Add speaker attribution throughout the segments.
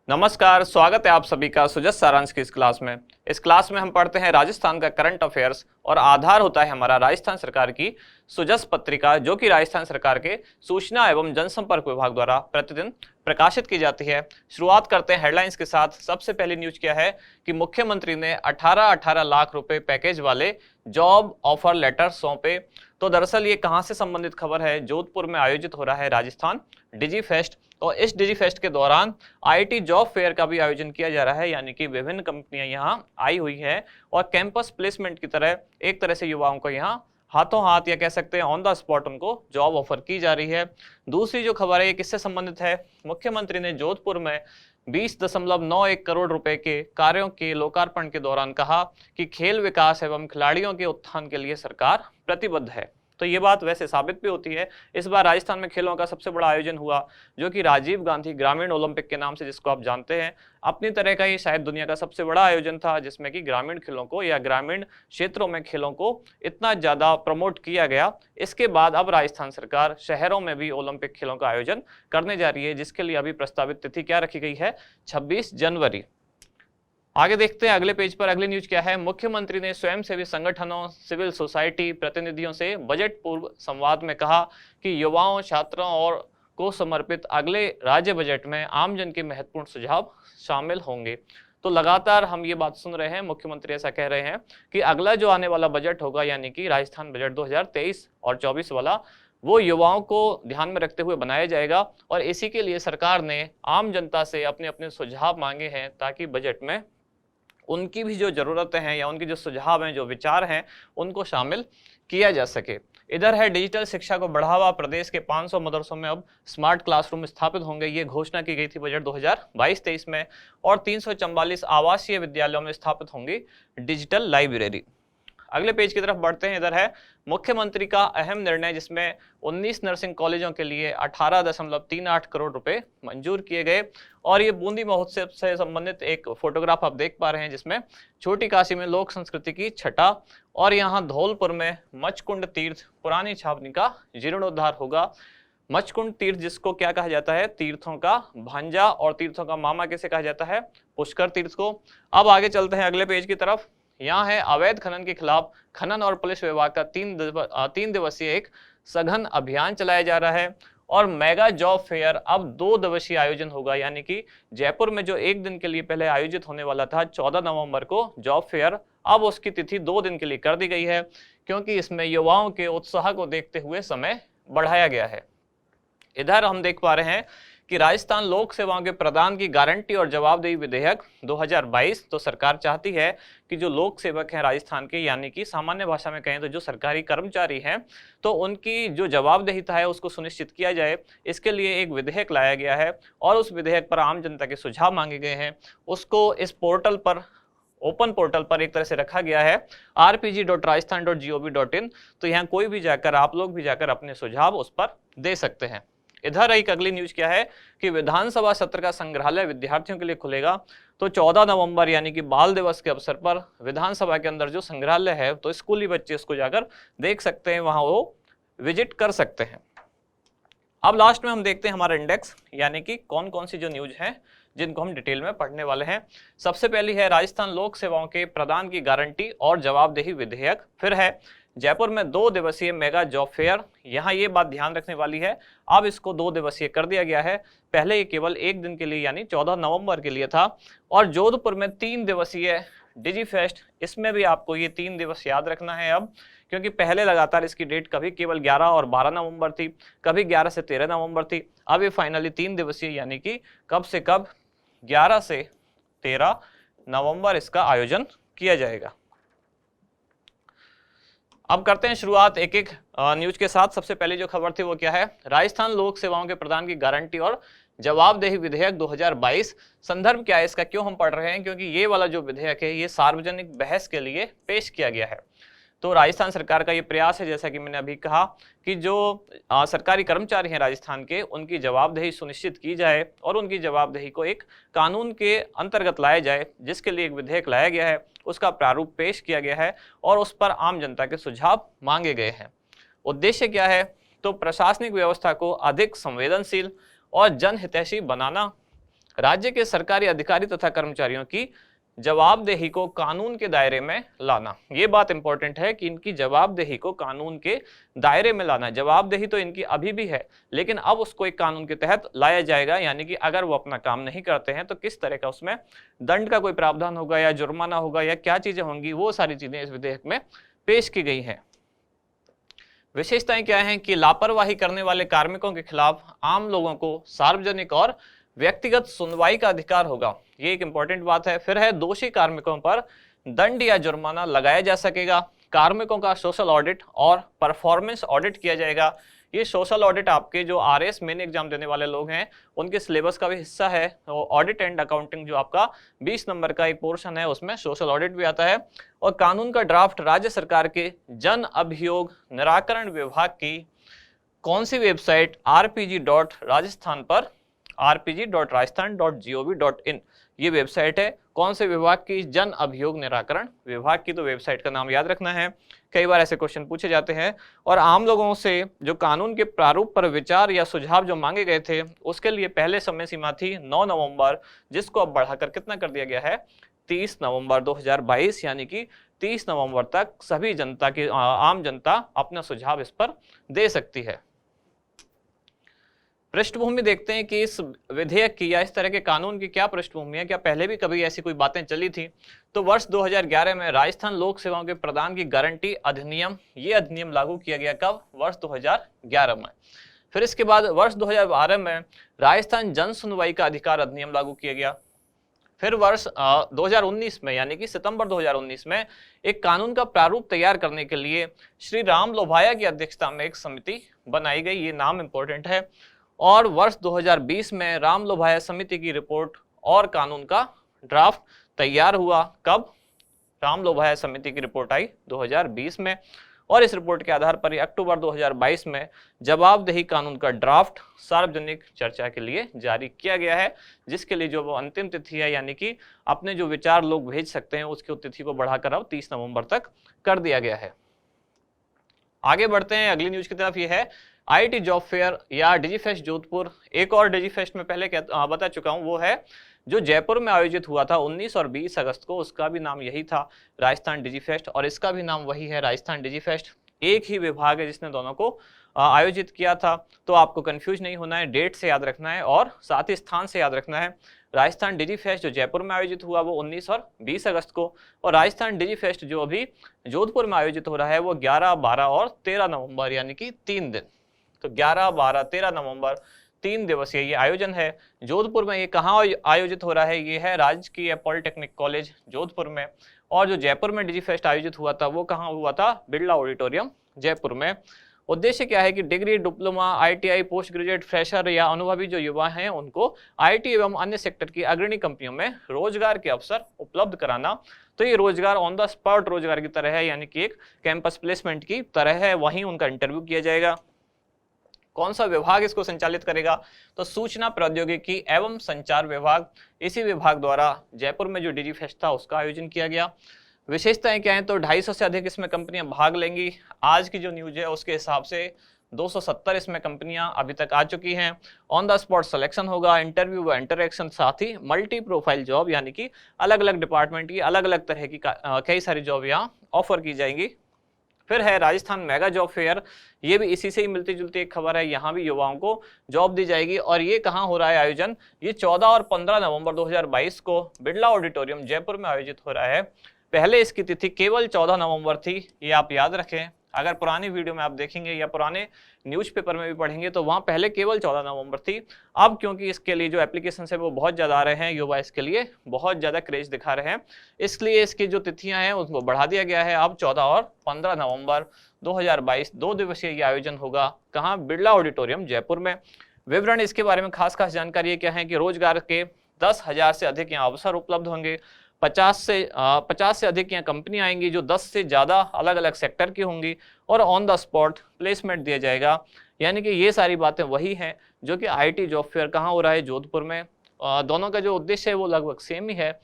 Speaker 1: नमस्कार, स्वागत है आप सभी का सुजस सारांश की इस क्लास में। इस क्लास में हम पढ़ते हैं राजस्थान का करंट अफेयर्स और आधार होता है हमारा राजस्थान सरकार की सुजस पत्रिका, जो कि राजस्थान सरकार के सूचना एवं जनसंपर्क विभाग द्वारा प्रतिदिन प्रकाशित की जाती है। शुरुआत करते हैं हेडलाइंस के साथ। सबसे पहली न्यूज क्या है कि मुख्यमंत्री ने 18 लाख रुपए पैकेज वाले जॉब ऑफर लेटर सौंपे। तो दरअसल ये कहां से संबंधित खबर है? जोधपुर में आयोजित हो रहा है राजस्थान डिजी फेस्ट, और इस डिजी फेस्ट के दौरान आईटी जॉब फेयर का भी आयोजन किया जा रहा है, यानी कि विभिन्न कंपनियां यहां आई हुई है और कैंपस प्लेसमेंट की तरह एक तरह से युवाओं को यहां हाथों हाथ या कह सकते हैं ऑन द स्पॉट उनको जॉब ऑफर की जा रही है। दूसरी जो खबर है ये किससे संबंधित है? मुख्यमंत्री ने जोधपुर में 20.91 करोड़ रुपए के कार्यों के लोकार्पण के दौरान कहा कि खेल विकास एवं खिलाड़ियों के उत्थान के लिए सरकार प्रतिबद्ध है। तो ये बात वैसे साबित भी होती है। इस बार राजस्थान में खेलों का सबसे बड़ा आयोजन हुआ, जो कि राजीव गांधी ग्रामीण ओलंपिक के नाम से, जिसको आप जानते हैं। अपनी तरह का ये शायद दुनिया का सबसे बड़ा आयोजन था, जिसमें कि ग्रामीण खेलों को या ग्रामीण क्षेत्रों में खेलों को इतना ज्यादा प्रमोट किया गया। इसके बाद अब राजस्थान सरकार शहरों में भी ओलंपिक खेलों का आयोजन करने जा रही है, जिसके लिए अभी प्रस्तावित तिथि क्या रखी गई है? 26 जनवरी। आगे देखते हैं अगले पेज पर अगली न्यूज क्या है। मुख्यमंत्री ने स्वयंसेवी संगठनों, सिविल सोसाइटी प्रतिनिधियों से बजट पूर्व संवाद में कहा कि युवाओं, छात्रों और को समर्पित अगले राज्य बजट में आमजन के महत्वपूर्ण सुझाव शामिल होंगे। तो लगातार हम ये बात सुन रहे हैं, मुख्यमंत्री ऐसा कह रहे हैं कि अगला जो आने वाला बजट होगा, यानी कि राजस्थान बजट 2023 और 24 वाला, वो युवाओं को ध्यान में रखते हुए बनाया जाएगा। और इसी के लिए सरकार ने आम जनता से अपने अपने सुझाव मांगे हैं, ताकि बजट में उनकी भी जो जरूरतें हैं या उनके जो सुझाव हैं, जो विचार हैं, उनको शामिल किया जा सके। इधर है डिजिटल शिक्षा को बढ़ावा। प्रदेश के 500 मदरसों में अब स्मार्ट क्लासरूम स्थापित होंगे। ये घोषणा की गई थी बजट 2022-23 में। और 344 आवासीय विद्यालयों में स्थापित होंगी डिजिटल लाइब्रेरी। अगले पेज की तरफ बढ़ते हैं। इधर है मुख्यमंत्री का अहम निर्णय, जिसमें 19 नर्सिंग कॉलेजों के लिए 18.38 करोड़ रुपए मंजूर किए गए। और ये बूंदी महोत्सव से संबंधित एक फोटोग्राफ आप देख पा रहे हैं, जिसमें छोटी काशी में लोक संस्कृति की छटा और यहाँ धौलपुर में मचकुंड तीर्थ पुरानी छावनी का जीर्णोद्धार होगा। मचकुंड तीर्थ, जिसको क्या कहा जाता है? तीर्थों का भांजा और तीर्थों का मामा कैसे कहा जाता है? पुष्कर तीर्थ को। अब आगे चलते हैं अगले पेज की तरफ। यहाँ है अवैध खनन के खिलाफ खनन और पुलिस विभाग का 3 दिवसीय एक सघन अभियान चलाया जा रहा है। और मेगा जॉब फेयर अब 2 दिवसीय आयोजन होगा, यानी कि जयपुर में जो एक दिन के लिए पहले आयोजित होने वाला था 14 नवंबर को जॉब फेयर, अब उसकी तिथि 2 दिन के लिए कर दी गई है, क्योंकि इसमें युवाओं के उत्साह को देखते हुए समय बढ़ाया गया है। इधर हम देख पा रहे हैं कि राजस्थान लोक सेवाओं के प्रदान की गारंटी और जवाबदेही विधेयक 2022। तो सरकार चाहती है कि जो लोक सेवक हैं राजस्थान के, यानी कि सामान्य भाषा में कहें तो जो सरकारी कर्मचारी हैं, तो उनकी जो जवाबदेहिता है उसको सुनिश्चित किया जाए। इसके लिए एक विधेयक लाया गया है और उस विधेयक पर आम जनता के सुझाव मांगे गए हैं। उसको इस पोर्टल पर, ओपन पोर्टल पर एक तरह से रखा गया है, rpg.rajasthan.gov.in। तो यहाँ कोई भी जाकर, आप लोग भी जाकर अपने सुझाव उस पर दे सकते हैं। इधर एक अगली न्यूज क्या है कि विधानसभा सत्र का संग्रहालय विद्यार्थियों के लिए खुलेगा। तो 14 नवंबर यानी कि बाल दिवस के अवसर पर विधानसभा के अंदर जो संग्रहालय है, तो स्कूली बच्चे इसको जाकर देख सकते हैं, वहां वो विजिट कर सकते हैं। अब लास्ट में हम देखते हैं हमारा इंडेक्स, यानी कि कौन कौन सी जो न्यूज है जिनको हम डिटेल में पढ़ने वाले हैं। सबसे पहली है राजस्थान लोक सेवाओं के प्रदान की गारंटी और जवाबदेही विधेयक। फिर है जयपुर में 2 दिवसीय मेगा जॉब फेयर। यहाँ ये बात ध्यान रखने वाली है, अब इसको 2 दिवसीय कर दिया गया है। पहले ये केवल एक दिन के लिए यानी 14 नवंबर के लिए था। और जोधपुर में 3 दिवसीय डिजी फेस्ट, इसमें भी आपको ये 3 दिवस याद रखना है अब, क्योंकि पहले लगातार इसकी डेट कभी केवल 11 और 12 नवंबर थी, कभी 11 से 13 नवंबर थी। अब ये फाइनली 3 दिवसीय यानी कि कब से कब 11 से 13 नवंबर इसका आयोजन किया जाएगा। अब करते हैं शुरुआत एक एक न्यूज के साथ। सबसे पहले जो खबर थी वो क्या है? राजस्थान लोक सेवाओं के प्रदान की गारंटी और जवाबदेही विधेयक 2022। संदर्भ क्या है इसका, क्यों हम पढ़ रहे हैं? क्योंकि ये वाला जो विधेयक है ये सार्वजनिक बहस के लिए पेश किया गया है। तो राजस्थान सरकार का ये प्रयास है, जैसा कि मैंने अभी कहा, कि जो सरकारी कर्मचारी हैं राजस्थान के, उनकी जवाबदेही सुनिश्चित की जाए और उनकी जवाबदेही को एक कानून के अंतर्गत लाया जाए, जिसके लिए एक विधेयक लाया गया है, उसका प्रारूप पेश किया गया है और उस पर आम जनता के सुझाव मांगे गए हैं। उद्देश्य क्या है? तो प्रशासनिक व्यवस्था को अधिक संवेदनशील और जनहितैषी बनाना। राज्य के सरकारी अधिकारी तथा कर्मचारियों की जवाबदेही को कानून के दायरे में लाना। ये बात इंपॉर्टेंट है कि इनकी जवाबदेही को कानून के दायरे में लाना। जवाबदेही तो इनकी अभी भी है, लेकिन अब उसको एक कानून के तहत लाया जाएगा, यानी कि अगर वो अपना काम नहीं करते हैं तो किस तरह का उसमें दंड का कोई प्रावधान होगा या जुर्माना होगा या क्या चीजें होंगी, वो सारी चीजें इस विधेयक में पेश की गई हैं। विशेषताएं क्या हैं कि लापरवाही करने वाले कार्मिकों के खिलाफ आम लोगों को सार्वजनिक और व्यक्तिगत सुनवाई का अधिकार होगा। ये एक इंपॉर्टेंट बात है। फिर है दोषी कार्मिकों पर दंड या जुर्माना लगाया जा सकेगा। कार्मिकों का सोशल ऑडिट और परफॉर्मेंस ऑडिट किया जाएगा। ये सोशल ऑडिट आपके जो आरएस मेन एग्जाम देने वाले लोग हैं उनके सिलेबस का भी हिस्सा है। ऑडिट एंड अकाउंटिंग जो आपका 20 नंबर का एक पोर्शन है उसमें सोशल ऑडिट भी आता है। और कानून का ड्राफ्ट राज्य सरकार के जन अभियोग निराकरण विभाग की कौन सी वेबसाइट rpg.rajasthan पर rpg.rajasthan.gov.in ये वेबसाइट है। कौन से विभाग की? जन अभियोग निराकरण विभाग की। तो वेबसाइट का नाम याद रखना है, कई बार ऐसे क्वेश्चन पूछे जाते हैं। और आम लोगों से जो कानून के प्रारूप पर विचार या सुझाव जो मांगे गए थे उसके लिए पहले समय सीमा थी 9 नवंबर, जिसको अब बढ़ाकर कितना कर दिया गया है 30 नवंबर 2022, यानी कि 30 नवंबर तक सभी जनता की आम जनता अपना सुझाव इस पर दे सकती है। पृष्ठभूमि देखते हैं कि इस विधेयक की या इस तरह के कानून की क्या पृष्ठभूमि है, क्या पहले भी कभी ऐसी कोई बातें चली थी। तो वर्ष 2011 में राजस्थान लोक सेवाओं के प्रदान की गारंटी अधिनियम, ये अधिनियम लागू किया गया। कब? वर्ष 2011 में। फिर इसके बाद वर्ष 2012 में राजस्थान जन सुनवाई का अधिकार अधिनियम लागू किया गया। फिर वर्ष 2019 में, यानी कि सितंबर 2019 में एक कानून का प्रारूप तैयार करने के लिए श्री राम लोभाया की अध्यक्षता में एक समिति बनाई गई। ये नाम इंपॉर्टेंट है। और वर्ष 2020 में राम लोभाया समिति की रिपोर्ट और कानून का ड्राफ्ट तैयार हुआ। कब? राम लोभाया समिति की रिपोर्ट आई 2020 में, और इस रिपोर्ट के आधार पर अक्टूबर 2022 में जवाबदेही कानून का ड्राफ्ट सार्वजनिक चर्चा के लिए जारी किया गया है, जिसके लिए जो वो अंतिम तिथि है, यानी कि अपने जो विचार लोग भेज सकते हैं उसकी तिथि को बढ़ाकर अब 30 नवंबर तक कर दिया गया है। आगे बढ़ते हैं अगली न्यूज की तरफ। ये है IIT जॉब फेयर या डिजीफेस्ट जोधपुर। एक और डिजीफेस्ट में पहले बता चुका हूं, वो है जो जयपुर में आयोजित हुआ था 19 और 20 अगस्त को, उसका भी नाम यही था राजस्थान डिजीफेस्ट, और इसका भी नाम वही है राजस्थान डिजीफेस्ट। एक ही विभाग है जिसने दोनों को आयोजित किया था, तो आपको कंफ्यूज नहीं होना है, डेट से याद रखना है और साथ ही स्थान से याद रखना है। राजस्थान डिजीफेस्ट जो जयपुर में आयोजित हुआ वो 19 और 20 अगस्त को, और राजस्थान डिजीफेस्ट जो अभी जोधपुर में आयोजित हो रहा है वो 11, 12 और 13 नवंबर, यानी कि 3 दिन। तो 11, 12, 13 नवंबर 3 दिवसीय ये आयोजन है। जोधपुर में ये कहाँ आयोजित हो रहा है? ये है राजकीय पॉलिटेक्निक कॉलेज जोधपुर में। और जो जयपुर में डिजीफेस्ट आयोजित हुआ था वो कहाँ हुआ था? बिरला ऑडिटोरियम जयपुर में। उद्देश्य क्या है कि degree, diploma, ITI, post graduate, fresher या अनुभवी जो युवा हैं उनको IT एवं अन्य सेक्टर की अग्रणी कंपनियों में रोजगार के अवसर उपलब्ध कराना। तो ये रोजगार ऑन द स्पॉट रोजगार की तरह है, यानी कि एक कैंपस प्लेसमेंट की तरह है, वहीं उनका इंटरव्यू किया जाएगा। कौन सा विभाग इसको संचालित करेगा? तो सूचना प्रौद्योगिकी एवं संचार विभाग। इसी विभाग द्वारा जयपुर में जो डिजीफेस्ट था उसका आयोजन किया गया। विशेषताएं क्या हैं? तो 250 से अधिक इसमें कंपनियां भाग लेंगी। आज की जो न्यूज है उसके हिसाब से 270 इसमें कंपनियां अभी तक आ चुकी हैं। ऑन द स्पॉट सिलेक्शन होगा, इंटरव्यू व इंटरेक्शन, साथ ही मल्टी प्रोफाइल जॉब, यानी कि अलग अलग डिपार्टमेंट की अलग अलग तरह की कई सारी जॉब यहाँ ऑफर की जाएंगी। फिर है राजस्थान मेगा जॉब फेयर। ये भी इसी से ही मिलती जुलती एक खबर है। यहाँ भी युवाओं को जॉब दी जाएगी, और ये कहाँ हो रहा है आयोजन? ये 14 और 15 नवंबर 2022 को बिरला ऑडिटोरियम जयपुर में आयोजित हो रहा है। पहले इसकी तिथि केवल 14 नवंबर थी, ये आप याद रखें। अगर पुरानी वीडियो में आप देखेंगे या पुराने न्यूज़पेपर में भी पढ़ेंगे तो वहाँ पहले केवल 14 नवंबर थी। अब क्योंकि इसके लिए जो एप्लीकेशन है वो बहुत ज़्यादा आ रहे हैं, युवा इसके लिए बहुत ज़्यादा क्रेज दिखा रहे हैं, इसलिए इसकी जो तिथियां हैं उसको बढ़ा दिया गया है। अब 14 और 15 नवंबर 2022 2 दिवसीय ये आयोजन होगा। कहाँ? बिरला ऑडिटोरियम जयपुर में। विवरण इसके बारे में खास जानकारी क्या है कि रोजगार के 10,000 से अधिक यहाँ अवसर उपलब्ध होंगे। 50 से अधिक यहाँ कंपनियां आएंगी जो 10 से ज़्यादा अलग अलग सेक्टर की होंगी, और ऑन द स्पॉट प्लेसमेंट दिया जाएगा। यानी कि ये सारी बातें वही हैं जो कि IIT जॉब फेयर कहाँ हो रहा है? जोधपुर में। दोनों का जो उद्देश्य है वो लगभग सेम ही है,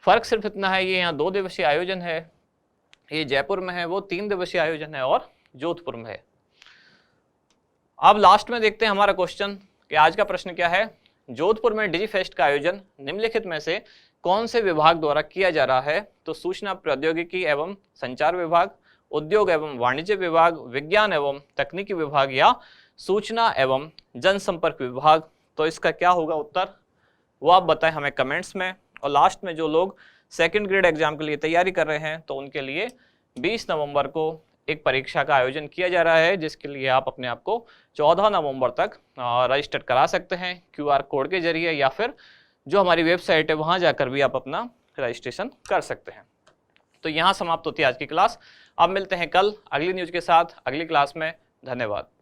Speaker 1: फर्क सिर्फ इतना है ये यहाँ 2 दिवसीय आयोजन है, ये जयपुर में है, वो 3 दिवसीय आयोजन है और जोधपुर में है। अब लास्ट में देखते हैं हमारा क्वेश्चन कि आज का प्रश्न क्या है। जोधपुर में डिजीफेस्ट का आयोजन निम्नलिखित में से कौन से विभाग द्वारा किया जा रहा है? तो सूचना प्रौद्योगिकी एवं संचार विभाग, उद्योग एवं वाणिज्य विभाग, विज्ञान एवं तकनीकी विभाग या सूचना एवं जनसंपर्क विभाग। तो इसका क्या होगा उत्तर, वो आप बताएं हमें कमेंट्स में। और लास्ट में जो लोग सेकंड ग्रेड एग्जाम के लिए तैयारी कर रहे हैं तो उनके लिए 20 नवंबर को एक परीक्षा का आयोजन किया जा रहा है, जिसके लिए आप अपने आप को 14 नवंबर तक रजिस्टर करा सकते हैं QR कोड के जरिए, या फिर जो हमारी वेबसाइट है वहां जाकर भी आप अपना रजिस्ट्रेशन कर सकते हैं। तो यहाँ समाप्त होती है आज की क्लास। अब मिलते हैं कल अगली न्यूज के साथ अगली क्लास में। धन्यवाद।